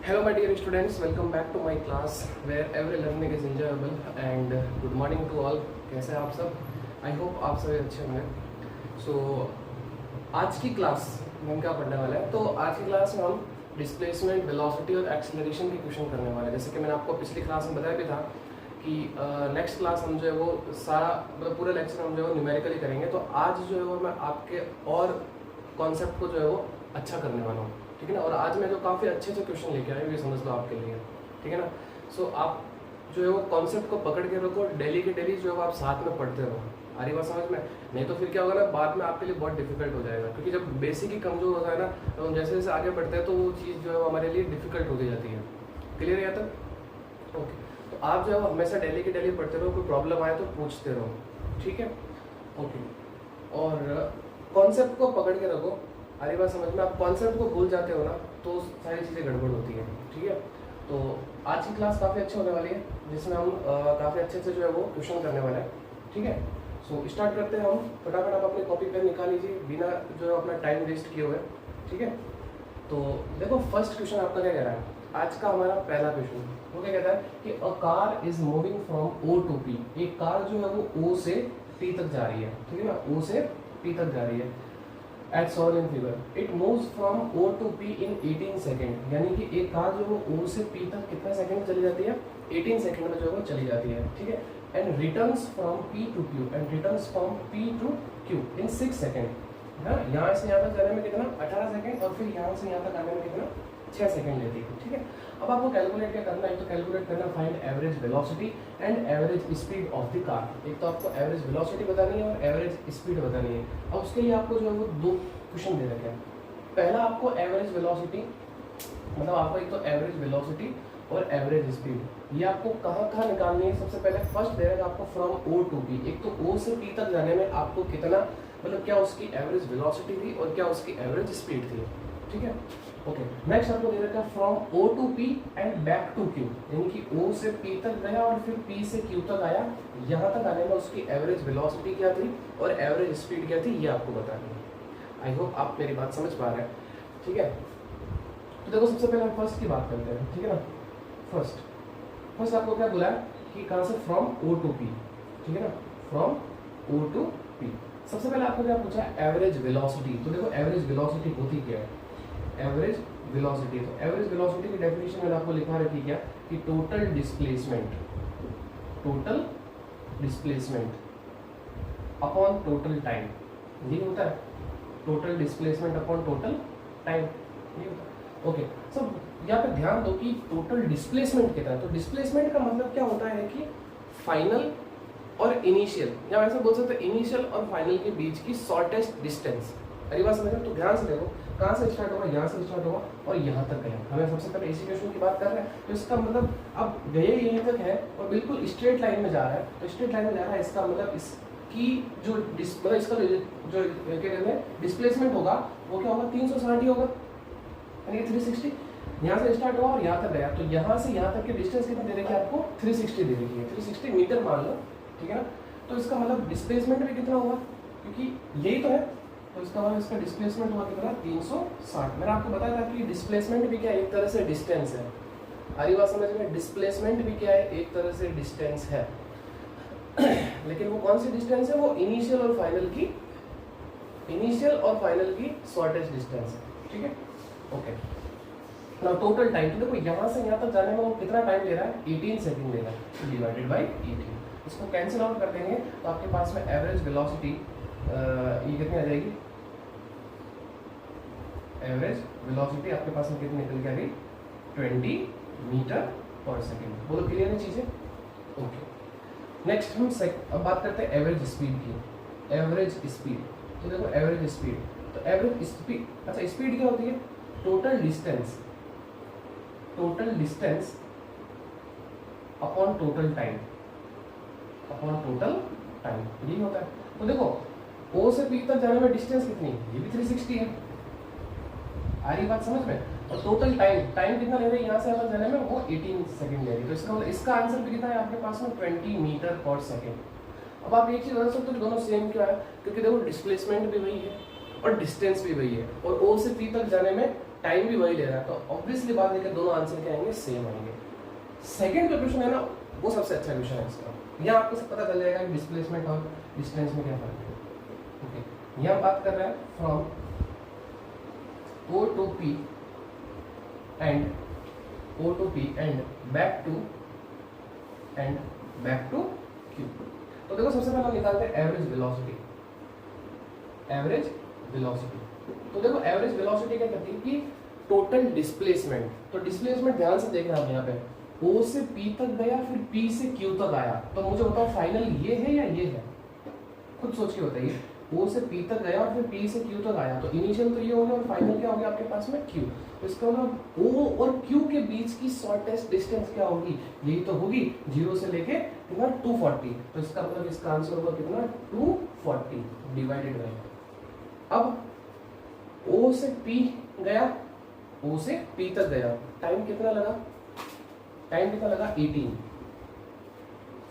Hello my dear students, welcome back to my class where every learning is enjoyable and good morning to all. कैसे हैं आप सब? I hope आप सभी अच्छे होंगे. So आज की क्लास में हम क्या पढ़ने वाले हैं? तो आज की क्लास में हम डिस्प्लेसमेंट, वेलोसिटी और एक्सेलरेशन के क्वेश्चन करने वाले हैं. जैसे कि मैंने आपको पिछली क्लास में बताया भी था कि नेक्स्ट क्लास हम जो है वो सारा मतलब पूरे लेक्चर हम जो है वो न्यूमेरिकली करेंगे. तो आज जो है वो मैं आपके और कॉन्सेप्ट को जो है वो अच्छा करने वाला हूँ, ठीक है ना. और आज मैं जो काफ़ी अच्छे अच्छे क्वेश्चन लेके आया हूँ, ये समझ लो आपके लिए, ठीक है ना. सो आप जो है वो कॉन्सेप्ट को पकड़ के रखो, डेली के डेली जो है वो आप साथ में पढ़ते रहो. आ रही बात समझ में? नहीं तो फिर क्या होगा ना, बाद में आपके लिए बहुत डिफिकल्ट हो जाएगा, क्योंकि जब बेसिक ही कमजोर होता है ना, तो हम जैसे जैसे आगे बढ़ते हैं तो वो चीज़ जो है वो हमारे लिए डिफिकल्ट होती जाती है. क्लियर है तक? ओके. तो आप जो है वो हमेशा डेली के डेली पढ़ते रहो, कोई प्रॉब्लम आए तो पूछते रहो, ठीक है. ओके. और कॉन्सेप्ट को पकड़ के रखो. अरे बात समझ में? आप कॉन्सेप्ट को भूल जाते हो ना तो सारी चीज़ें गड़बड़ होती है, ठीक है. तो आज की क्लास काफ़ी अच्छी होने वाली है, जिसमें हम काफ़ी अच्छे से जो है वो क्वेश्चन करने वाले हैं, ठीक है. सो स्टार्ट करते हैं हम. फटाफट आप अपनी कॉपी पेन निकाल लीजिए बिना जो है अपना टाइम वेस्ट किए हुए, ठीक है. तो देखो फर्स्ट क्वेश्चन आपका क्या कह रहा है. आज का हमारा पहला क्वेश्चन वो क्या कहता है कि a car is moving from O to P. एक कार जो है वो ओ से पी तक जा रही है, ठीक है ना. ओ से पी तक जा रही है. At shown in figure, it moves from O to P in 18 second. यानी कि एक कार जो वो O से P तक कितने सेकंड चली जाती है? 18 सेकंड में जो है वो चली जाती है, ठीक है. And returns from P to Q and returns from P to Q in 6 second. हाँ, यहाँ से यहाँ तक जाने में कितना? 18 सेकंड. और फिर यहाँ से यहाँ तक आने में कितना? 6 सेकंड लेती है, ठीक है. अब आपको कैलकुलेट क्या करना है? तो कैलकुलेट करना find average velocity and average speed of the car. एक तो आपको एवरेज वेलोसिटी बतानी है और एवरेज स्पीड बतानी है. अब उसके लिए आपको जो है वो दो क्वेश्चन दे रखे हैं. पहला आपको एवरेज वेलोसिटी, मतलब आपको एक तो एवरेज वेलोसिटी और एवरेज स्पीड, ये आपको कहाँ कहाँ निकालनी है. सबसे पहले फर्स्ट दे रखा आपको फ्रॉम ओ टू पी. एक तो ओ से पी तक जाने में आपको कितना, मतलब क्या उसकी एवरेज वेलोसिटी थी और क्या उसकी एवरेज स्पीड थी, ठीक है. ओके. नेक्स्ट आपको दे रखा है from O to P and back to Q. यानी कि ओ से पी तक गया और फिर पी से क्यू तक आया. यहाँ तक आने में उसकी एवरेज वेलोसिटी क्या थी और एवरेज स्पीड क्या थी, ये आपको बतानी है. आई होप आप मेरी बात समझ पा रहे हैं, ठीक है. तो देखो सबसे पहले हम फर्स्ट की बात करते हैं, ठीक है ना. फर्स्ट आपको क्या बोला है कि कहाँ से? फ्रॉम ओ टू पी, ठीक है ना. From O to P. सबसे पहले आपको क्या पूछा है? Average velocity. तो देखो एवरेज वेलोसिटी होती क्या है? एवरेज वेलोसिटी, तो एवरेज वेलोसिटी की डेफिनेशन मैंने आपको लिखा रखी क्या कि total displacement upon total time. ये होता है total displacement upon total time, ये होता है. ओके. सो यहाँ पे ध्यान दो कि टोटल डिस्प्लेसमेंट कितना है. तो डिस्प्लेसमेंट का मतलब क्या होता है कि फाइनल और इनिशियल, या ऐसा बोल सकते हैं इनिशियल और फाइनल के बीच की शॉर्टेस्ट डिस्टेंस. अरे बात समझ. तो ध्यान से देखो कहाँ से स्टार्ट होगा? यहाँ से स्टार्ट होगा और यहाँ तक गया. हमें सबसे पहले इसी क्वेश्चन की बात कर रहे हैं, तो इसका मतलब अब गए यहीं तक है और बिल्कुल स्ट्रेट लाइन में जा रहा है. तो स्ट्रेट लाइन में जा रहा है, इसका मतलब इसकी जो मतलब इसका जो क्या कहते हैं डिस्प्लेसमेंट होगा वो क्या होगा? 360 ही होगा, यानी 360. यहाँ से स्टार्ट हुआ और यहाँ तक गया. तो यहाँ से यहाँ तक की डिस्टेंस कितनी दे रखी है आपको? 360 दे रखी है. 360 मीटर मान लो, ठीक है ना. तो इसका मतलब डिस्प्लेसमेंट भी कितना होगा, क्योंकि यही तो है. तो इसका मतलब इसका डिस्प्लेसमेंट हुआ कितना? 360. मैंने आपको बताया था कि डिस्प्लेसमेंट भी क्या है? एक तरह से डिस्टेंस है. हरी बात समझ में? डिस्प्लेसमेंट भी क्या है? एक तरह से डिस्टेंस है. लेकिन वो कौन सी डिस्टेंस है? वो इनिशियल और फाइनल की शॉर्टेस्ट डिस्टेंस है, ठीक है. ओके. Now total time. तो देखो यहाँ से यहाँ तक जाने में वो कितना टाइम ले रहा है? 18 सेकंड ले रहा है, डिवाइडेड बाई 18. इसको कैंसिल आउट कर देंगे तो आपके पास में एवरेज वेलोसिटी ये कितनी आ जाएगी? एवरेज वेलोसिटी आपके पास में कितनी निकल के आ गई? 20 मीटर पर सेकेंड. बोलो क्लियर है चीजें? ओके. नेक्स्ट हम अब बात करते हैं एवरेज स्पीड की. Average speed. तो देखो एवरेज स्पीड, तो एवरेज स्पीड, अच्छा स्पीड क्या होती है? Total distance upon total time, यही होता है. तो देखो ओ से पी तक जाने में डिस्टेंस कितनी? ये भी 360 है. आ रही बात समझ में? और टोटल टाइम कितना ले रहे हैं? यहाँ से यहाँ तक जाने में वो 18 सेकंड ले रही है. तो इसका मतलब इसका आंसर भी कितना है आपके पास में? 20 मीटर पर सेकंड. अब आप एक चीज बता सकते हो दोनों सेम क्यों है? क्योंकि देखो डिस्प्लेसमेंट भी वही है और डिस्टेंस भी वही है, और ओ से पी तक जाने में टाइम भी वही ले रहा है, तो ऑब्वियसली बात है कि दोनों आंसर क्या आएंगे, सेम आएंगे। सेकंड जो क्वेश्चन है ना, वो सबसे अच्छा क्वेश्चन है इसका। यहाँ आपको सब पता चल जाएगा कि डिस्प्लेसमेंट और डिस्टेंस में क्या फर्क है। ओके, यहाँ बात कर रहे हैं from O to P and O to P and back to Q। तो देखो सबसे पहले निकालते हैं एवरेज वेलोसिटी। एवरेज वेलोसिटी, तो देखो एवरेज वेलोसिटी क्या कहती है कि टोटल डिस्प्लेसमेंट। तो डिस्प्लेसमेंट ध्यान से देखना आप, यहाँ पे O से P तक गया, फिर P से Q तक आया, तो मुझे बताओ फाइनल ये है या ये है, खुद सोच के बताइए। O से P तक गया और फिर P से Q तक आया, तो इनिशियल तो ये हो गया और फाइनल क्या हो गया आपके पास में Q। तो इसका मतलब O और Q के बीच की शॉर्टेस्ट डिस्टेंस क्या होगी, यही तो होगी, 0 से लेके कितना 240। तो इसका मतलब इसका आंसर होगा कितना 240 डिवाइडेड बाय, अब O से P गया, O से P तक गया, टाइम कितना लगा, टाइम कितना लगा 18,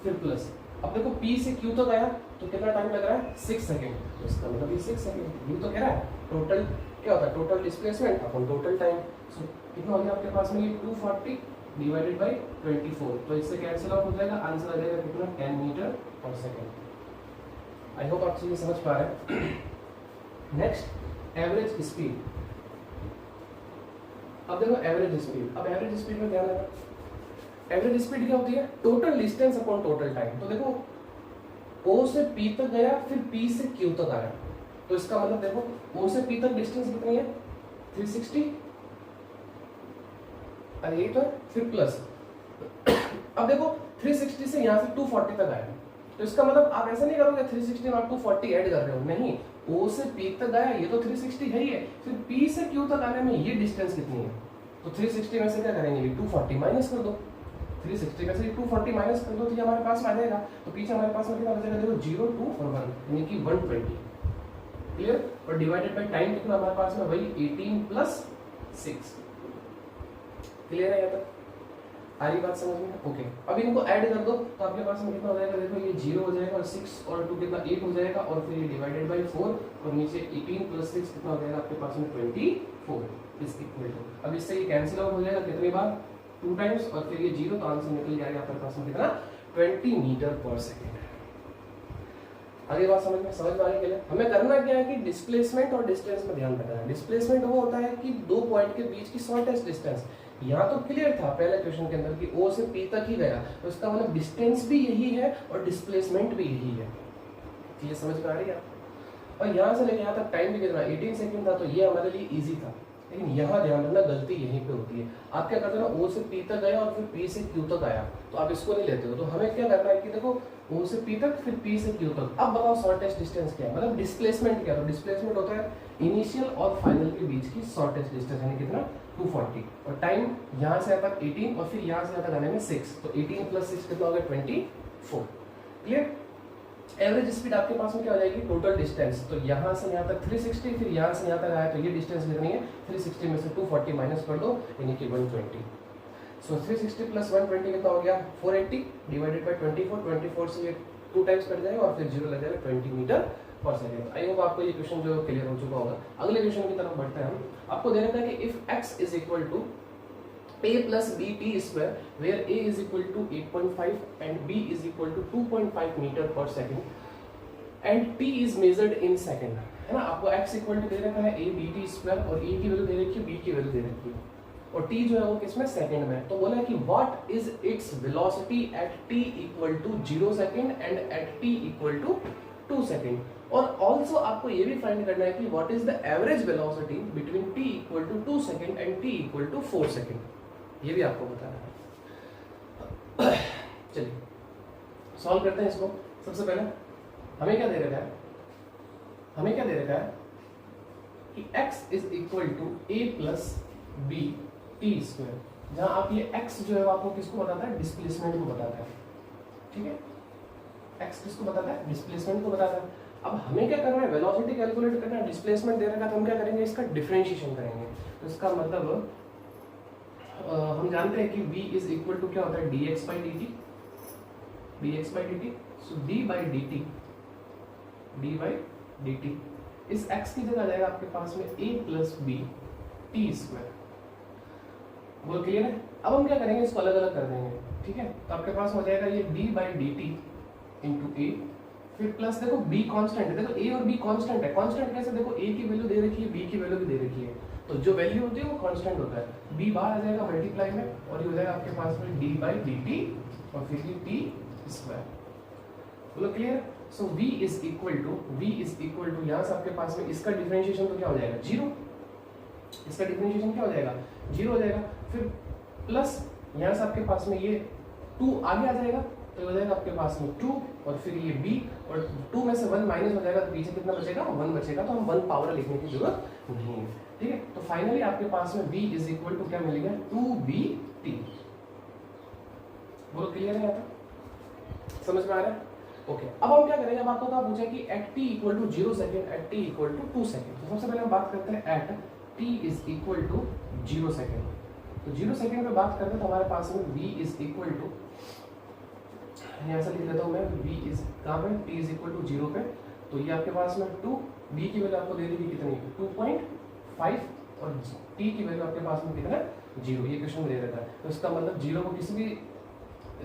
फिर प्लस, अब देखो P से Q तक आया तो कितना टाइम लग रहा है 6 सेकंड, तो इसका मतलब ये 6 सेकंड। ये तो कह रहा है टोटल क्या होता है, टोटल डिस्प्लेसमेंट अपन टोटल टाइम। सो कितना हो गया आपके पास में, ये 240 डिवाइडेड बाय 24, तो इससे कैंसिल आउट हो जाएगा, आंसर आ जाएगा कितना 10 मीटर पर सेकंड। आई होप आप चीजें समझ पा रहे हैं। Next average speed. अब देखो एवरेज स्पीड, अब एवरेज स्पीड में ध्यान रखना, एवरेज स्पीड क्या होती है, total distance upon total time. तो देखो O से P तक गया, फिर P से Q तक आया, तो इसका मतलब देखो O से P तक डिस्टेंस कितनी है 360, अरे यही तो है, फिर प्लस अब देखो 360 से यहाँ से 240 तक आया, तो इसका मतलब आप ऐसा नहीं करोगे 360 और 240 ऐड कर रहे हो, नहीं, O से P तक आया, ये तो 360 है ही है, फिर P से Q तक आने में ये डिस्टेंस कितनी है, तो 360 में से क्या करेंगे 240 माइनस कर दो, 360 में से 240 माइनस कर दो तो ये हमारे पास में आ जाएगा, तो पीछे हमारे पास में कितना बचेगा, देखो 0 2 और 1 यानी कि 120, क्लियर। और डिवाइडेड बाय टाइम कितना हमारे पास में, वही 18 प्लस 6, क्लियर है यहाँ तक, आ रही बात समझ में। ओके, अब इनको ऐड कर दो तो आपके पास में कितना हो जाएगा, देखो ये 0 हो जाएगा और 6 और 2 कितना 8 हो जाएगा, और फिर ये डिवाइडेड बाय 4 और नीचे 18 प्लस 6 कितना हो जाएगा आपके पास में 24 इज इक्वल टू, अब इससे ये कैंसिल आउट हो जाएगा कितनी बार 2 टाइम्स, और फिर ये 0, तो आंसर निकल जाएगा आपके पास में कितना 20 मीटर पर सेकेंड। आगे बात समझ में आने के लिए हमें करना क्या है कि डिस्प्लेसमेंट और डिस्टेंस में ध्यान रखना है। डिस्प्लेसमेंट वो होता है कि दो पॉइंट के बीच की शॉर्टेस्ट डिस्टेंस, यहाँ तो क्लियर था पहले क्वेश्चन के अंदर कि O से P तक ही गया, तो इसका मतलब डिस्टेंस भी यही है और डिस्प्लेसमेंट भी यही है, ये समझ में आ रही है। और यहाँ से लेकर यहाँ तक टाइम भी कितना 18 सेकंड था, तो ये हमारे लिए इजी था, लेकिन यहाँ ध्यान रखना गलती यहीं पे होती है। आप क्या करते हो ना, O से P तक गया और फिर P से Q तक आया, तो आप इसको नहीं लेते हो, तो हमें क्या करना है कि देखो O से P तक फिर P से Q तक। अब बताओ शॉर्टेस्ट डिस्टेंस क्या है, मतलब डिस्प्लेसमेंट क्या है। तो डिस्प्लेसमेंट होता है इनिशियल और फाइनल के बीच की शॉर्टेस्ट डिस्टेंस, यानी कितना 240, और टाइम यहाँ से आता 18 और फिर यहाँ से आता आने में 6, तो 18 प्लस 6 कितना हो गया 24, क्लियर। एवरेज स्पीड आपके पास में क्या हो जाएगी, टोटल डिस्टेंस, तो यहाँ से यहाँ तक 360, फिर यहाँ से यहाँ तक आया, तो ये डिस्टेंस कितनी है 360 में से 240 माइनस कर दो यानी कि 120। सो 360 प्लस 120 कितना हो गया 480 डिवाइडेड बाय 24 से ये 2 टाइम्स कट जाएगा और फिर 0 लग जाएगा 20 मीटर पर सेकेंड। आई होप आपको ये क्वेश्चन जो क्लियर हो चुका होगा। अगले क्वेश्चन की तरफ बढ़ते हैं हम। आपको दे रखा है कि if x is equal to a plus bt square where a is equal to 8.5 and b is equal to 2.5 meter per second and t is measured in second, है ना। आपको x इक्वल टू दे रखा है a bt square और a की value दे रखी है b की वैल्यू दे रखी है और t जो है वो किसमें सेकंड में। तो बोला है कि what is its velocity at t equal to 0 second and at t equal to 2 second, और ऑल्सो आपको ये भी फाइंड करना है कि what is the average velocity between t equal to 2 second and t equal to 4 second, ये भी आपको बताना है। चलिए सॉल्व करते हैं इसको। सबसे पहले हमें क्या दे रखा है, हमें क्या दे रखा है कि x is equal to a plus B T square, जहां आप ये x जो है आपको किसको बताता है, डिस्प्लेसमेंट को बताता है, ठीक है। x किसको बताता है, डिस्प्लेसमेंट को बताता है। अब हमें क्या करना है, वेलोसिटी कैलकुलेट करना है, डिस्प्लेसमेंट दे रखा है, तो हम क्या करेंगे, इसका डिफरेंशिएशन करेंगे। तो इसका मतलब हम जानते हैं कि v इज इक्वल टू क्या होता है dx by dt, dx by dt, so d by dt इस x की जगह आ जाएगा आपके पास में a plus B T square. बोल क्लियर है? अब हम क्या करेंगे, इसको अलग अलग कर देंगे, ठीक है। तो आपके पास हो जाएगा ये d by D T into A, फिर प्लस देखो b कांस्टेंट है, देखो a और b कांस्टेंट है। कांस्टेंट कैसे, देखो a की वैल्यू दे रखी है, b की वैल्यू भी दे रखी है, तो जो वैल्यू होती है वो कांस्टेंट होता है। b बाहर आ जाएगा मल्टीप्लाई में, और ये हो जाएगा आपके पास में d बाई डी टी और फिर ये टी स्क्वायर। बोलो clear? So v is equal to यहाँ से आपके पास में इसका डिफरेंशिएशन तो क्या हो जाएगा, जीरो। इसका डिफरेंशिएशन क्या हो जाएगा, जीरो हो जाएगा। फिर प्लस यहाँ से आपके पास में ये 2 आगे आ जाएगा, तो हो जाएगा आपके पास में 2, और फिर ये b, और 2 में से 1 माइनस हो जाएगा, तो पीछे कितना बचेगा, 1 बचेगा। तो हम 1 पावर लिखने की जरूरत नहीं है, ठीक है। तो फाइनली आपके पास में v इज इक्वल टू क्या मिलेगा, 2bt। बोलो क्लियर है? यहाँ तक समझ में आ रहा है? ओके अब हम क्या करेंगे, अब आपको क्या पूछा कि at t equal to 0 second, at t equal to 2 second. तो सबसे पहले हम बात करते हैं at t is equal to 0 second. तो 0 सेकेंड पे बात करते हैं तो हमारे पास में v इज इक्वल टू, यहाँ से लिख देता हूँ मैं, v इज कहाँ पे, t इज इक्वल टू 0 पे, तो ये आपके पास में 2, b की वैल्यू आपको दे दी कितनी, 2.5, और t की वैल्यू आपके पास में कितना, 0। ये क्वेश्चन में दे देता है, तो इसका मतलब 0 को किसी भी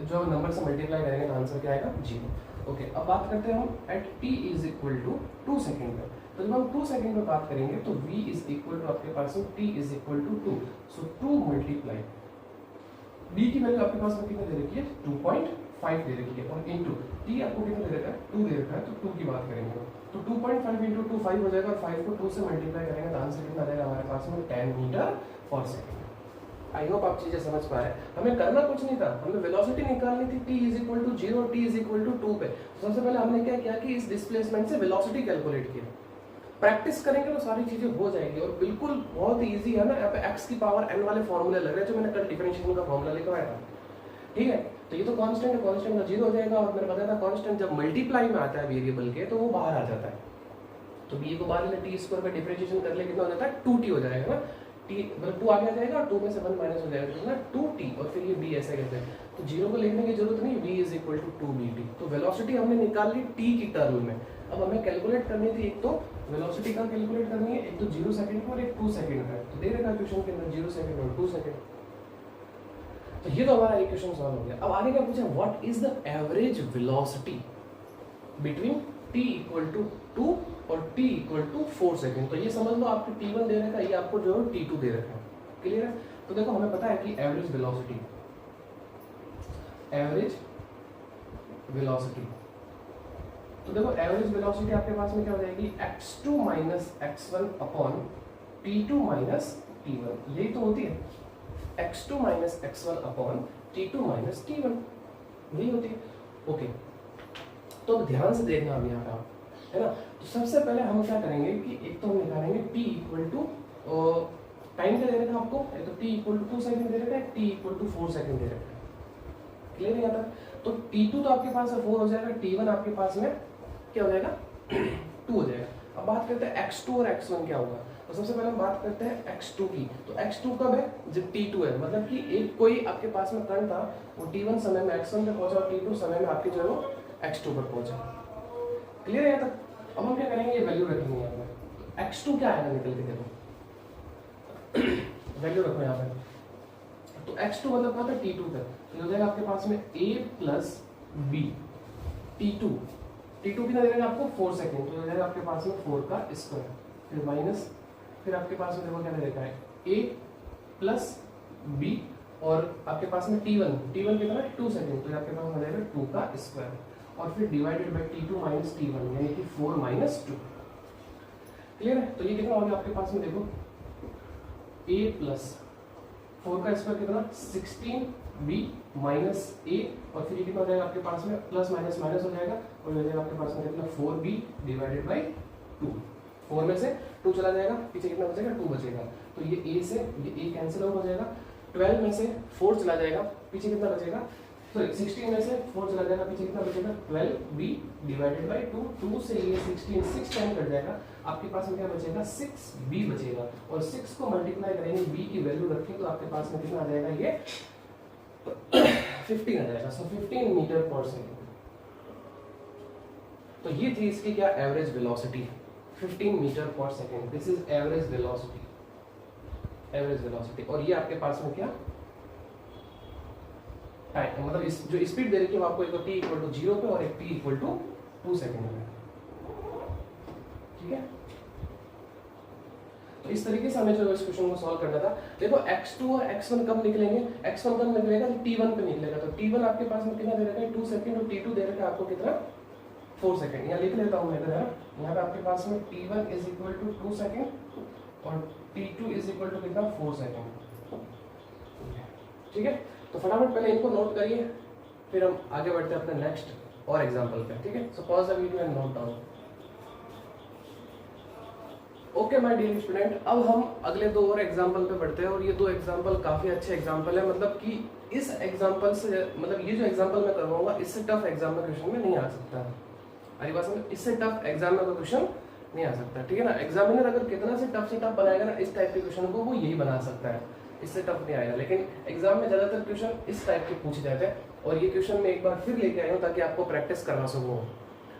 जो नंबर से मल्टीप्लाई करेंगे तो आंसर क्या आएगा, 0। ओके अब बात करते हैं हम at t is equal to 2 second पे। तो जब हम 2 सेकेंड पे बात करेंगे तो v इज इक्वल टू आपके पास में t is equal to 2, so 2 multiply b की वैल्यू आपके पास में कितने दे रखी है, 2.5 दे रखी है, और इनटू t आपको कितना दे रखा है, 2 दे रखा है, तो 2 की बात करेंगे तो 2.5 इंटू 2 5 हो जाएगा, और 5 को 2 से मल्टीप्लाई करेंगे तो आंसर कितना आ जाएगा हमारे पास में, 10 मीटर पर सेकेंड। आई होप आप चीजें समझ पा रहे हैं। हमें करना कुछ नहीं था, हमें वेलोसिटी निकालनी थी t is equal to 0 t is equal to 2 पे। तो सबसे पहले हमने क्या किया कि इस डिस्प्लेसमेंट से वेलोसिटी कैलकुलेट किया। प्रैक्टिस करेंगे तो सारी चीजें हो जाएंगी, और बिल्कुल बहुत इजी है ना। यहाँ पे x की पावर n वाले फॉर्मूले लग रहे हैं जो मैंने कल डिफरेंशिएशन का फॉर्मूला लिखवाया था, ठीक है। तो ये तो कांस्टेंट है, कांस्टेंट का 0 हो जाएगा, और मैंने बताया था कांस्टेंट जब मल्टीप्लाई में आता है वेरिएबल के तो वो बाहर आ जाता है। तो b को बाहर लेना, t स्क्वायर का डिफरेंशिएशन कर ले कितना हो जाता है, 2t हो जाएगा ना, t मतलब 2 आगे आ जाएगा, और 2 में से 1 माइनस हो जाएगा, कितना 2t, और फिर ये b ऐसे कहते हैं। तो 0 को लिखने की जरूरत नहीं, v is equal to 2bt। तो वेलोसिटी हमने निकाल ली t की टर्म में। अब हमें कैलकुलेट करनी थी, एक तो वेलोसिटी का कैलकुलेट करनी है, एक तो 0 सेकंड का और एक 2 सेकंड का। तो दे रखा है क्वेश्चन के अंदर 0 सेकंड और 2 सेकंड। तो ये तो हमारा इक्वेशन सॉल्व हो गया। अब आगे क्या पूछा, what is the average velocity between t equal to 2 और t इक्वल टू 4 सेकेंड। तो ये समझ लो आपको t1 दे रखा है, ये आपको जो है t2 दे रखा है। क्लियर है? तो देखो हमें पता है कि एवरेज वेलोसिटी तो देखो एवरेज वेलोसिटी आपके पास में क्या हो जाएगी, x2 minus x1 upon t2 minus t1। यही तो होती है, x2 minus x1 upon t2 minus t1, यही होती है। ओके तो ध्यान से देखना अब यहाँ का, है ना। तो सबसे पहले हम क्या करेंगे कि एक तो हम निकालेंगे t इक्वल टू, टाइम क्या दे रखा है आपको, तो t इक्वल टू 2 सेकंड दे रखा है, t इक्वल टू 4 सेकंड दे रखा है। क्लियर है यहाँ तक? तो t2 तो आपके पास 4 हो जाएगा, t1 आपके पास में क्या हो जाएगा 2 हो जाएगा। अब बात करते हैं x2 और x1 क्या होगा। तो सबसे पहले हम बात करते हैं x2 की। तो x2 कब है, जब t2 है, मतलब कि एक कोई आपके पास में कण था, वो t1 समय में x1 पे पहुंचा और t2 समय में आपके जो है वो x2 पर पहुंचा। क्लियर है यहाँ तक? अब हम क्या करेंगे, ये वैल्यू रखेंगे यहाँ पे। x2 क्या आएगा निकल के, देखो वैल्यू रखो यहाँ पे। तो x2 मतलब कहाँ पे, t2 तक। तो हो जाएगा आपके पास में a प्लस b t2 कितना दे देगा आपको, 4 सेकंड। तो हो जाएगा आपके पास में 4 का स्क्वायर, फिर माइनस, फिर आपके पास में देखो क्या दे रखा है, a प्लस b, और आपके पास में t1 कितना है, 2 सेकंड। तो आपके पास हो जाएगा 2 का स्क्वायर, और फिर divided by t2 minus t1, यानी कि 4 माइनस 2। क्लियर है? तो ये कितना हो गया आपके पास में, देखो a प्लस 4 का स्क्वायर कितना, 16b माइनस a, और फिर ये कितना हो जाएगा आपके पास में, प्लस माइनस माइनस हो जाएगा, और हो जाएगा आपके पास में कितना, 4b डिवाइडेड बाय 2। 4 में से 2 चला जाएगा, पीछे कितना बचेगा, 2 बचेगा। तो ये a से ये a कैंसिल आउट हो जाएगा। 12 में से 4 चला जाएगा, पीछे कितना बचेगा, सॉरी 16 में से 4 चला जाएगा, पीछे कितना बचेगा, 12b डिवाइडेड बाय 2। 2 से ये 16 6 टाइम कट जाएगा, आपके पास में क्या बचेगा, 6b बचेगा, और 6 को मल्टीप्लाई करेंगे, b की वैल्यू रखें तो आपके पास में कितना आ जाएगा, ये 15 आ जाएगा। सो 15 मीटर पर सेकेंड। तो ये थी इसकी क्या, एवरेज वेलोसिटी। 15 मीटर पर second, this is average velocity, average velocity. और ये आपके पास में क्या टाइम, मतलब इस जो स्पीड दे रखी है आपको, एक तो t इक्वल टू 0 पे और एक t इक्वल टू 2 सेकेंड में, ठीक है। तो इस तरीके से हमें जो इस क्वेश्चन को सॉल्व करना था। देखो x2 और x1 कब निकलेंगे, x1 कब निकलेगा, तो t1 पे निकलेगा। तो t1 आपके पास में कितना दे रखा है 2 सेकंड, और t2 दे रखा है आपको कितना 4 सेकंड। यहाँ लिख लेता हूँ मैं, यहाँ पे आपके पास में t1 is equal to 2 second और t2 इज इक्वल टू कितना 4 सेकंड, ठीक है। तो फटाफट पहले इनको नोट करिए, फिर हम आगे बढ़ते हैं अपने नेक्स्ट और एग्जांपल पे, ठीक है। So pause the video and note down. Okay my dear student, अब हम अगले 2 और एग्जांपल पे बढ़ते हैं। और ये 2 एग्जांपल काफी अच्छे एग्जांपल है, मतलब कि इस एग्जांपल से, मतलब ये जो एग्जांपल मैं करवाऊंगा इससे टफ एग्जाम में क्वेश्चन में नहीं आ सकता है। अरे बात समझ, इससे टफ एग्जाम में क्वेश्चन नहीं आ सकता, ठीक है ना। एग्जामिनर अगर कितना से टफ बनाएगा ना इस टाइप के क्वेश्चन को, वो यही बना सकता है, इससे टफ नहीं आएगा। लेकिन एग्जाम में ज्यादातर क्वेश्चन इस टाइप के पूछे जाते हैं, और ये क्वेश्चन मैं एक बार फिर लेके आया हूँ ताकि आपको प्रैक्टिस करवा सकूँ।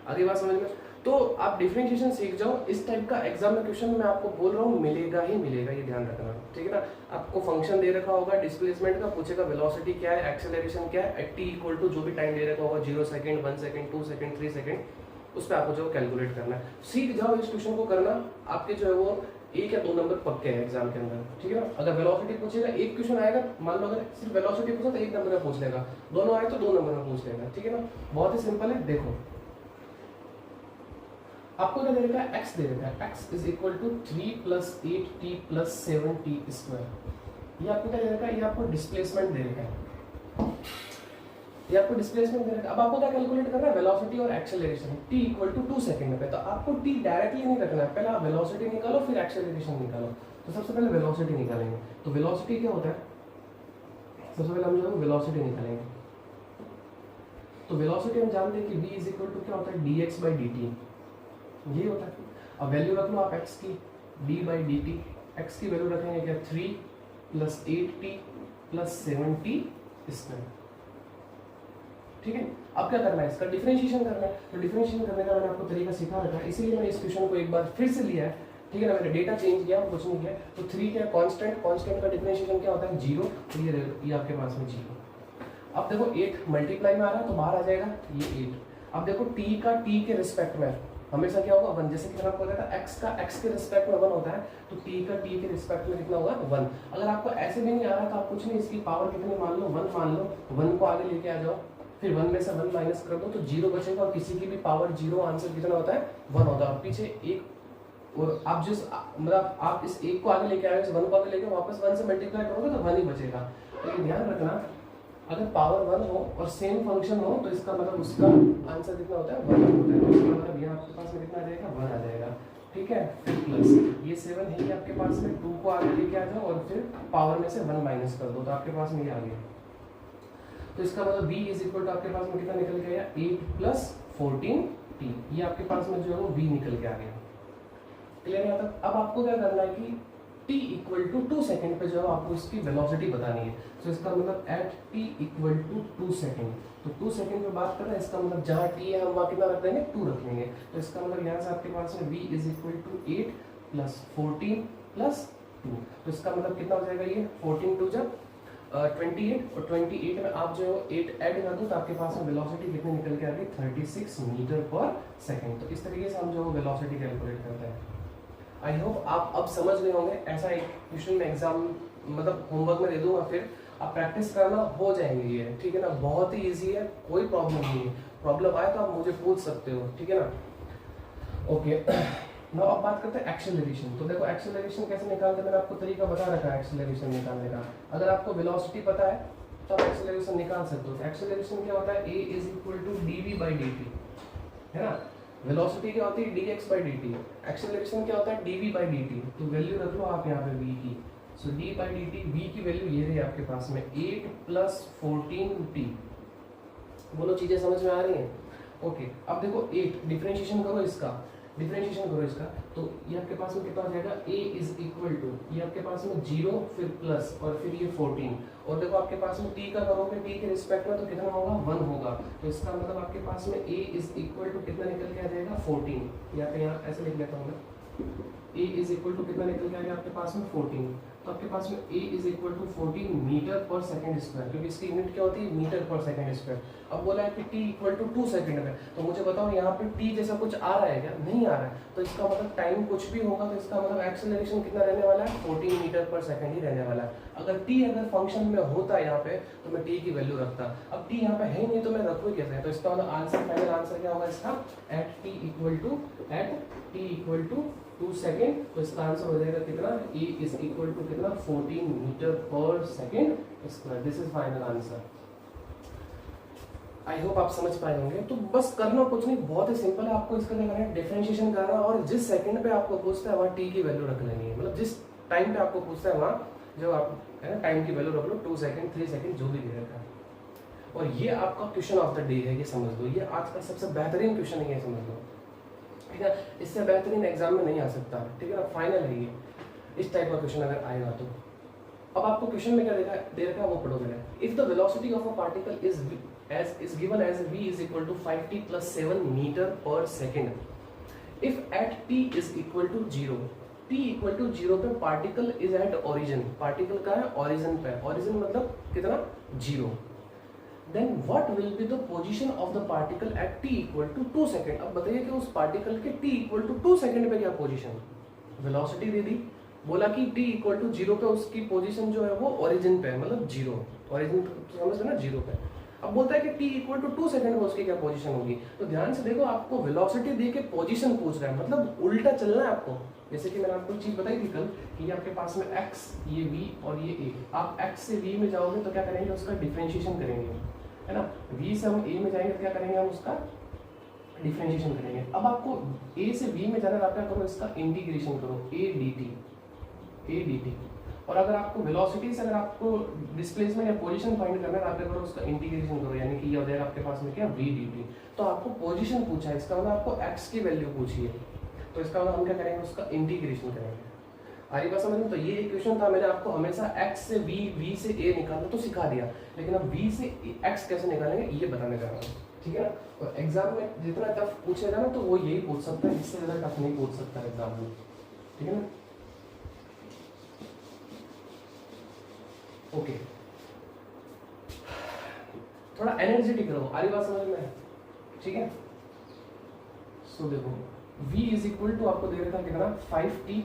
आगे बात समझ में, तो आप डिफरेंशिएशन सीख जाओ। इस टाइप का एग्जाम में क्वेश्चन मैं आपको बोल रहा हूँ मिलेगा ही मिलेगा, ये ध्यान रखना, ठीक है ना। आपको फंक्शन दे रखा होगा डिस्प्लेसमेंट का, पूछेगा वेलोसिटी क्या है, एक्सेलरेशन क्या है, टी इक्वल टू जो भी टाइम दे रखा होगा 0 सेकंड, 1 सेकंड, 2 सेकंड, 3 सेकंड, उस पर आपको जो कैलकुलेट करना है। सीख जाओ इस क्वेश्चन को करना, आपके जो है वो 1 या 2 नंबर पक्के हैं एग्जाम के अंदर, ठीक है ना। अगर वेलोसिटी पूछेगा, एक क्वेश्चन आएगा, मान लो अगर सिर्फ वेलोसिटी पूछा तो 1 नंबर में पूछ लेगा, दोनों आए तो 2 नंबर में पूछ लेगा, ठीक है ना। बहुत ही सिंपल है। देखो आपको क्या दे रखा है, x दे रखा है, x is equal to 3 plus 8t plus 7t square. ये आपको क्या दे रखा है, ये आपको डिस्प्लेसमेंट दे रखा है, ये आपको डिस्प्लेसमेंट दे रखा है। अब आपको क्या कैलकुलेट करना है, वेलोसिटी और acceleration, t equal to 2 second पे। तो आपको t डायरेक्टली नहीं रखना है, पहले आप वेलोसिटी निकालो फिर एक्सेलरेशन निकालो। तो सबसे पहले वेलोसिटी निकालेंगे। तो वेलोसिटी क्या होता है, सबसे पहले हम जो वेलोसिटी निकालेंगे। तो वेलोसिटी हम जानते हैं कि v इज इक्वल टू क्या होता है, dx बाई dt, ये होता है। अब वैल्यू रख लो आप x की, d by D T, x की वैल्यू रखेंगे क्या 3 plus 8t plus 7t square, ठीक है। अब क्या करना है, इसका डिफरेंशिएशन करना है। तो डिफरेंशिएशन करने का मैंने आपको तरीका सिखा रखा है, इसीलिए मैंने इस क्वेश्चन को एक बार फिर से लिया है, ठीक है ना। मैंने डेटा चेंज किया, कुछ नहीं किया। तो 3 क्या कांस्टेंट, कांस्टेंट का डिफरेंशिएशन क्या होता है 0, तो ये आपके पास में 0। अब देखो 8 मल्टीप्लाई में आ रहा है तो बाहर आ जाएगा ये 8। अब देखो t का t के रिस्पेक्ट में हमेशा क्या होगा 1, जैसे कि आपको बताया था x का x के रिस्पेक्ट में 1 होता है, तो t का t के रिस्पेक्ट में कितना होगा 1। अगर आपको ऐसे भी नहीं आ रहा तो आप कुछ नहीं, इसकी पावर कितनी मान लो 1 मान लो, 1 को आगे लेके आ जाओ, फिर 1 में से 1 माइनस कर दो तो 0 बचेगा, और किसी की भी पावर 0 आंसर कितना होता है 1 होता है। और पीछे एक, और आप जिस मतलब आप इस 1 को आगे लेके आए, इस 1 को आगे लेके वापस 1 से मल्टीप्लाई करोगे तो 1 ही बचेगा। तो ध्यान रखना, अगर पावर 1 हो और सेम फंक्शन हो तो इसका मतलब उसका आंसर कितना होता है 1 होता है। इसका मतलब यहाँ आपके पास में कितना आ जाएगा 1 आ जाएगा, ठीक है। फिर प्लस ये 7 है ये आपके पास में, 2 को आगे लेके आ जाओ और फिर पावर में से 1 माइनस कर दो तो आपके पास में ये आ गया। तो इसका मतलब v इज इक्वल टू आपके पास में कितना निकल गया 8 प्लस 14t, ये आपके पास में जो है वो v निकल के आ गया। क्लियर है। अब आपको क्या करना है कि t इक्वल टू 2 सेकेंड पे जो है आपको इसकी वेलोसिटी बतानी है। तो इसका मतलब at t equal to 2 second, तो 2 सेकेंड पे बात कर रहे हैं, इसका मतलब जहाँ t है हम वहाँ कितना रख देंगे 2 रख लेंगे। तो इसका मतलब यहाँ से आपके पास में v is equal to 8 plus 14 plus 2, तो इसका मतलब कितना हो जाएगा ये 14 2 जब 28, और 28 में आप जो है 8 ऐड कर दो तो आपके पास में वेलोसिटी कितनी निकल के आ गई 36 मीटर पर सेकेंड। तो इस तरीके से हम जो वेलोसिटी कैलकुलेट करते हैं। आई होप आप अब समझ गए होंगे। ऐसा एक क्वेश्चन में एग्जाम मतलब होमवर्क में दे दूंगा, फिर आप प्रैक्टिस करना, हो जाएंगे ये, ठीक है ना। बहुत ही इजी है, कोई प्रॉब्लम नहीं है। प्रॉब्लम आए तो आप मुझे पूछ सकते हो, ठीक है ना। ओके, नाउ अब बात करते हैं एक्सेलरेशन। तो देखो एक्सेलरेशन कैसे निकालते हैं, मैंने आपको तरीका बता रखा है एक्सेलरेशन निकालने का। अगर आपको वेलोसिटी पता है तो आप एक्सेलरेशन निकाल सकते हो। एक्सेलरेशन क्या होता है, a is equal to dv by dt, है ना। वेलोसिटी क्या होती है dx बाई dt, एक्सेलरेशन क्या होता है dv बाई dt। तो वैल्यू रख लो आप यहाँ पे v की। सो d बाई dt, v की वैल्यू ये रही आपके पास में 8 प्लस 14t। दोनों चीजें समझ में आ रही हैं। ओके, अब देखो 8 डिफरेंशिएशन करो इसका, डिफरेंशिएशन करो इसका, तो ये आपके पास में कितना हो जाएगा, a इज इक्वल टू, ये आपके पास में 0 फिर प्लस और फिर ये 14, और देखो आपके पास में t का करोगे t के रिस्पेक्ट में तो कितना होगा, 1 होगा, तो इसका मतलब आपके पास में a इज इक्वल टू कितना निकल के आ जाएगा, 14, या फिर यहाँ ऐसे लिख लेता हूँ मैं, a इज इक्वल टू कितना निकल के आ गया आपके पास में 14, तो आपके पास में a is equal to 14 metre पर सेकंड स्क्वायर, क्योंकि इसकी यूनिट क्या होती है, मीटर पर सेकंड स्क्वायर। अब बोला है कि t इक्वल टू 2 सेकंड है, तो मुझे बताओ यहाँ पे t जैसा कुछ आ रहा है क्या, नहीं आ रहा है, तो इसका मतलब टाइम कुछ भी होगा तो इसका मतलब एक्सेलरेशन कितना रहने वाला है, 14 मीटर पर सेकंड ही रहने वाला है। अगर t अगर फंक्शन में होता यहाँ पे तो मैं t की वैल्यू रखता, अब t यहाँ पे है नहीं तो मैं रखूँ कैसे, तो इसका मतलब आंसर, फाइनल आंसर क्या होगा इसका, at t equal to 2 second, तो इसका आंसर हो जाएगा कितना, e इज इक्वल टू कितना, 14 मीटर पर second square. This is final answer. I hope आप समझ पाए होंगे। तो बस करना कुछ नहीं, बहुत ही सिंपल है, आपको इसका क्या करना है, डिफरेंशिएशन करना, और जिस सेकंड पे आपको पूछता है वहाँ t की वैल्यू रख लेनी है, मतलब जिस टाइम पे आपको पूछता है वहाँ जो आप है ना टाइम की वैल्यू रख लो, 2 सेकंड 3 सेकंड जो भी दे रखा है। और ये आपका क्वेश्चन ऑफ द डे है, ये समझ लो, ये आज का सबसे बेहतरीन क्वेश्चन है, ये समझ लो, ठीक है, इससे बेहतरीन एग्जाम में नहीं आ सकता, ठीक है ना, फाइनल है ये, इस टाइप का क्वेश्चन अगर आएगा तो। अब आपको क्वेश्चन में क्या दे रखा है वो पढ़ोगे। If the velocity of a particle is given as v is equal to 5t plus 7 meter per second, if at t is equal to 0, t equal to 0 पे particle is at origin, particle का है origin पे, origin मतलब कितना, 0, then what will be the position of the particle at t equal to 2 second। अब बताइए कि उस पार्टिकल के t equal to 2 सेकंड पे क्या पोजीशन, वेलोसिटी दे दी, बोला कि t equal to 0 पे उसकी पोजीशन जो है वो ओरिजिन पे है, मतलब 0, ओरिजिन समझ रहे ना, 0 पे। अब बोलता है कि t इक्वल टू 2 सेकंड में उसकी क्या पोजीशन होगी, तो ध्यान से देखो, आपको वेलोसिटी दे के पोजीशन पूछ रहा है, मतलब उल्टा चलना है आपको। जैसे कि मैंने आपको चीज बताई थी कल कि ये आपके पास में x, ये v और ये a, आप x से v में जाओगे तो क्या करेंगे, उसका डिफरेंशिएशन करेंगे, है ना, v से हम a में जाएंगे तो क्या करेंगे, हम उसका डिफरेंशिएशन करेंगे। अब आपको a से v में जाना है, आप क्या करो, इसका इंटीग्रेशन करो, a dt, और अगर आपको वेलोसिटी से अगर आपको डिस्प्लेसमेंट या पोजीशन फाइंड करना है, आप करो उसका इंटीग्रेशन करो, यानी कि ये हो जाएगा आपके पास में क्या, v dt। तो आपको पोजीशन पूछा है, इसका मतलब आपको x की वैल्यू पूछी है, तो इसका मतलब हम क्या करेंगे, उसका इंटीग्रेशन करेंगे। आ रही बात समझ में। तो ये एक क्वेश्चन था, मैंने आपको हमेशा x से v से a निकालना तो सिखा दिया, लेकिन अब v से x कैसे निकालेंगे ये बताने जा रहा हूँ, ठीक है ना। और एग्जाम में जितना टफ पूछेगा ना तो वो यही पूछ सकता है, इससे ज़्यादा टफ नहीं पूछ सकता एग्जाम में, ठीक है ना। ओके, थोड़ा एनर्जेटिक रहो, आ रही बात समझ में, ठीक है। सो देखो v इज इक्वल टू आपको दे रखा है कितना, 5t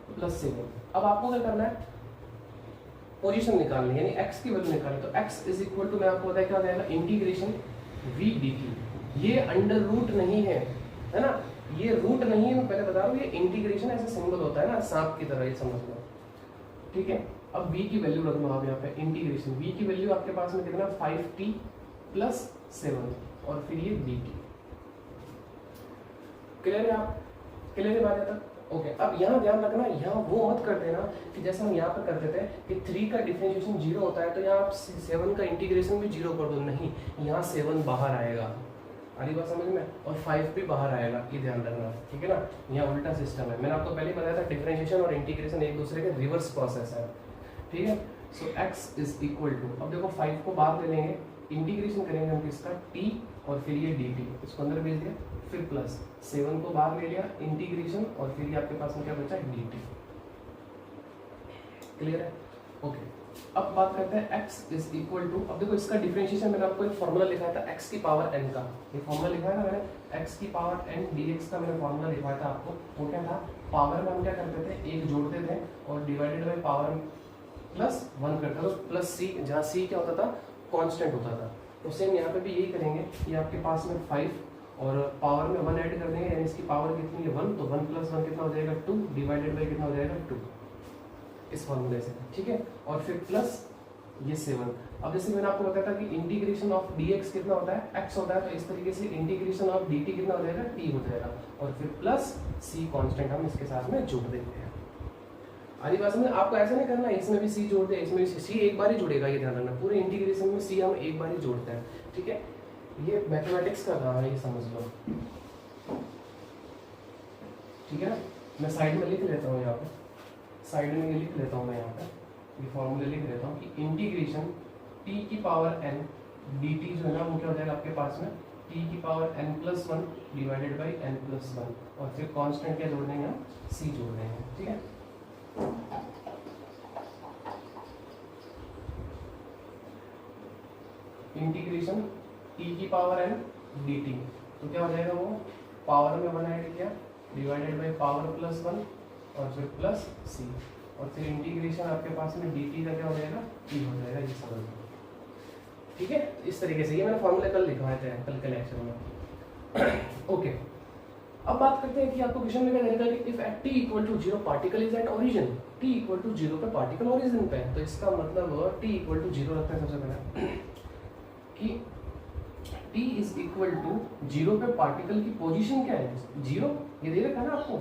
प्लस 7। अब आपको क्या करना है, पोजीशन निकालनी, यानी x की वैल्यू निकालनी, तो x इज इक्वल टू, मैं आपको बताया क्या हो जाएगा, इंटीग्रेशन v dt। ये अंडर रूट नहीं है, है ना, ये रूट नहीं है, मैं पहले बता रहा हूँ, ये इंटीग्रेशन ऐसा सिंबल होता है ना, सांप की तरह, ये समझ लो, ठीक है। अब v की वैल्यू रख लो आप यहाँ पे, इंटीग्रेशन v की वैल्यू आपके पास में कितना, 5t प्लस 7 और फिर ये dt। क्लियर है, आप क्लियर है बात तक। ओके, अब यहाँ ध्यान रखना, यहाँ वो मत कर देना कि जैसे हम यहाँ पे करते थे कि 3 का डिफरेंशिएशन 0 होता है तो यहाँ आप 7 का इंटीग्रेशन भी 0 कर दो, नहीं, यहाँ 7 बाहर आएगा, आधी बात समझ में, और 5 भी बाहर आएगा, ये ध्यान रखना, ठीक है ना। यहाँ उल्टा सिस्टम है, मैंने आपको पहले बताया था, डिफरेंशिएशन और इंटीग्रेशन एक दूसरे के रिवर्स प्रोसेस है, ठीक है। सो x इज इक्वल टू, अब देखो 5 को बाहर ले लेंगे, इंटीग्रेशन करेंगे हम किसका, t और फिर ये dt, इसको अंदर भेज दिया, फिर प्लस 7 को बाहर ले लिया, इंटीग्रेशन, और फिर ये आपके पास में क्या बचा, dt। क्लियर है, ओके। अब बात करते हैं x इज इक्वल टू, अब देखो इसका डिफरेंशिएशन मैंने आपको एक फॉर्मूला लिखा था x की पावर n का, ये फॉर्मूला लिखा है ना मैंने, x की पावर n dx का मैंने फॉर्मूला लिखवाया था आपको, वो क्या था, पावर में हम क्या करते थे, एक जोड़ते थे और डिवाइडेड बाई पावर प्लस 1 करता था, प्लस c, जहाँ c क्या होता था, कांस्टेंट होता था। तो सेम यहाँ पे भी यही करेंगे, ये आपके पास में 5 और पावर में 1 ऐड कर देंगे, यानी इसकी पावर कितनी है 1, तो 1 प्लस 1 कितना हो जाएगा 2, डिवाइडेड बाई कितना हो जाएगा 2, इस फॉर्मूले से, ठीक है। और फिर प्लस ये 7। अब जैसे मैंने आपको बताया था कि इंटीग्रेशन ऑफ dx कितना होता है, x होता है, तो इस तरीके से इंटीग्रेशन ऑफ dt कितना हो जाएगा, t हो जाएगा, और फिर प्लस c कांस्टेंट हम इसके साथ में जोड़ देंगे। आधी बात में, आपको ऐसा नहीं करना, इसमें भी c जोड़ दे, इसमें भी c एक बार ही जुड़ेगा, ये ध्यान रखना, पूरे इंटीग्रेशन में c हम एक बार ही जोड़ते हैं, ठीक है। ये मैथमेटिक्स का काम है, ये समझ लो। ठीक है ना। मैं साइड में लिख लेता हूँ, यहाँ पे साइड में ये लिख लेता हूँ मैं यहाँ पे, ये फॉर्मूले लिख लेता हूँ कि इंटीग्रेशन t की पावर n dt जो है ना वो क्या हो जाएगा आपके पास में t की power n+1 divided by n+1, और फिर कांस्टेंट क्या जोड़ देंगे हम, c जोड़ देंगे, ठीक है। इंटीग्रेशन t की पावर n dt, तो क्या हो जाएगा वो पावर में 1 ऐड किया डिवाइडेड बाई पावर +1 और फिर प्लस c, और फिर इंटीग्रेशन आपके पास में dt का क्या हो जाएगा, t हो जाएगा, ये समझ लो, ठीक है। इस तरीके से ये मैंने फॉर्मूले कल लिखवाए थे, कल के लेक्चर में। ओके, अब बात करते हैं कि आपको क्वेश्चन में क्या देगा कि if at t equal to 0 particle is at origin, t equal to 0 पे पार्टिकल ओरिजिन पे है, तो इसका मतलब t इक्वल टू 0 रखते हैं सबसे पहले कि t इज इक्वल टू 0 पे पार्टिकल की पोजीशन क्या है, 0, ये दे रखा है ना आपको,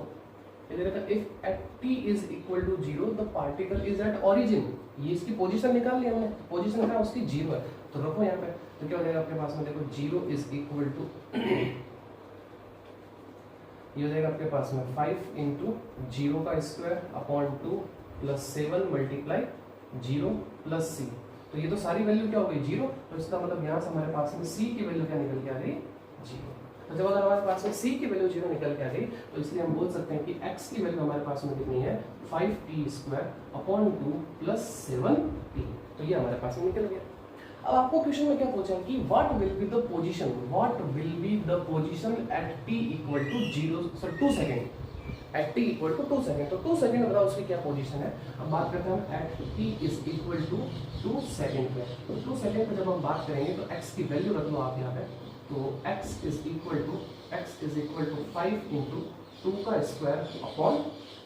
ये दे रखा है if at t is equal to 0 the particle is at origin, ये इसकी पोजीशन निकाल लिया हमने, पोजीशन क्या उसकी 0 है, तो रखो यहाँ पे, तो क्या हो जाएगा आपके पास में, देखो 0 इज इक्वल टू ये हो जाएगा आपके पास में 5 इंटू 0 का square upon 2 plus 7 multiply 0 plus c, तो ये तो सारी वैल्यू क्या हो गई 0, तो इसका मतलब यहाँ से हमारे पास में c की वैल्यू क्या निकल के आ गई 0। तो जब अगर हमारे पास में c की वैल्यू 0 निकल के आ गई, तो इसलिए हम बोल सकते हैं कि x की वैल्यू हमारे पास में कितनी है 5t square upon 2 plus 7t, तो ये हमारे पास में निकल गया। अब आपको क्वेश्चन में क्या पूछा कि what will be the position, what will be the position at t equal to 2 second, at t equal to 2 second, तो 2 सेकंड बताओ उसकी क्या पोजीशन है। अब बात करते हैं हम at t is equal to 2 second पे, तो 2 सेकंड पे जब हम बात करेंगे तो x की वैल्यू रख लो आप यहाँ पे, तो x is equal to 5 into 2 का स्क्वायर अपॉन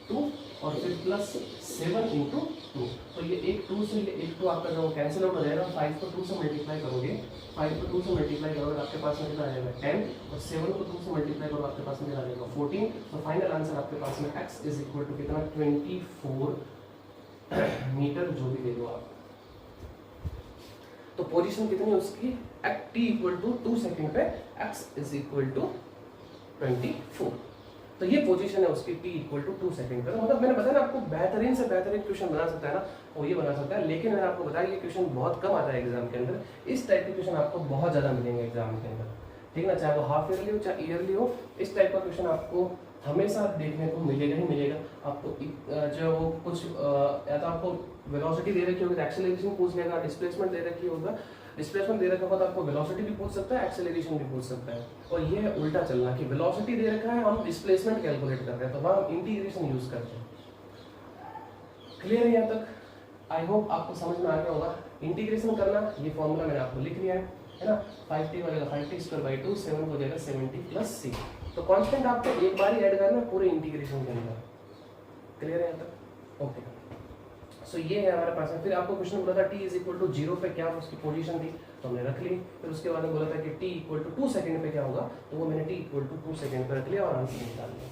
2 और फिर प्लस 7 इंटू 2, तो ये एक 2 से ये एक 2 आपका जो कैंसिल आउट हो जाएगा, 5 को 2 से मल्टीप्लाई करोगे, 5 को 2 से मल्टीप्लाई करोगे आपके पास में कितना आ जाएगा 10, और 7 को 2 से मल्टीप्लाई करोगे आपके पास में कितना आ जाएगा 14, तो फाइनल आंसर आपके पास में x इज इक्वल टू कितना 24 मीटर, जो भी ले लो आप। तो पोजीशन कितनी है उसकी at t equal to 2 second पे x इज इक्वल टू 24, तो ये पोजीशन है उसकी t इक्वल टू 2 सेकंड पर। मतलब मैंने बताया ना आपको बेहतरीन से बेहतरीन क्वेश्चन बना सकता है ना, वो ये बना सकता है, लेकिन मैंने आपको बताया ये क्वेश्चन बहुत कम आता है एग्जाम के अंदर, इस टाइप के क्वेश्चन आपको बहुत ज़्यादा मिलेंगे एग्जाम के अंदर, ठीक ना, चाहे वो हाफ ईयरली हो चाहे ईयरली हो, इस टाइप का क्वेश्चन आपको हमेशा देखने को मिलेगा ही मिलेगा। आपको जो कुछ या तो आपको वेलोसिटी दे रखी होगी, एक्सेलरेशन पूछ लेगा, डिस्प्लेसमेंट दे रखी होगा, डिस्प्लेसमेंट दे रखा होगा तो आपको वेलोसिटी भी पूछ सकता है, एक्सेलरेशन भी पूछ सकता है, और ये है उल्टा चलना कि वेलोसिटी दे रखा है, हम डिस्प्लेसमेंट कैलकुलेट कर रहे हैं, तो वहाँ हम इंटीग्रेशन यूज करते हैं। क्लियर है यहाँ तक? आई होप आपको समझ में आ गया होगा। इंटीग्रेशन करना, ये फॉर्मूला मैंने आपको लिख लिया है ना, 5t हो जाएगा 5t स्क्वायर बाई 2, 7 हो जाएगा 70 प्लस c, तो कांस्टेंट आपको एक बार ही ऐड करना है पूरे इंटीग्रेशन के अंदर। क्लियर है यहाँ तक? ओके, सो ये है हमारे पास में। फिर आपको क्वेश्चन बोला था t इज इक्वल टू 0 पे क्या उसकी पोजीशन थी, तो हमने रख ली। फिर उसके बाद में बोला था कि t इक्वल टू 2 सेकंड पे क्या होगा, तो वो मैंने t इक्वल टू 2 सेकंड पे रख लिया और आंसर निकाल लिया।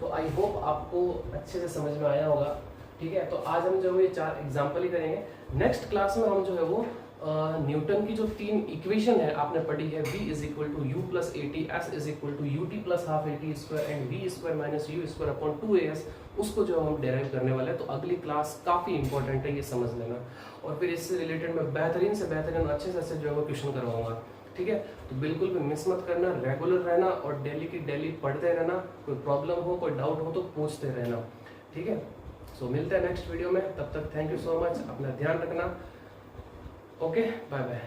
तो आई होप आपको अच्छे से समझ में आया होगा, ठीक है। तो आज हम जो ये 4 एग्जाम्पल ही करेंगे। नेक्स्ट क्लास में हम जो है वो न्यूटन की जो 3 इक्वेशन है आपने पढ़ी है, v is equal to u plus A T, S is equal to U T plus half A T square and V square minus U square upon 2as, उसको जो हम डेराइव करने वाले हैं। तो अगली क्लास काफ़ी इंपॉर्टेंट है, ये समझ लेना। और फिर इससे रिलेटेड मैं बेहतरीन से बेहतरीन अच्छे से जो है वो क्वेश्चन करवाऊंगा, ठीक है। तो बिल्कुल भी मिस मत करना, रेगुलर रहना और डेली की डेली पढ़ते रहना। कोई प्रॉब्लम हो, कोई डाउट हो तो पूछते रहना, ठीक है। सो मिलते हैं नेक्स्ट वीडियो में, तब तक थैंक यू सो मच, अपना ध्यान रखना। Okay, bye bye.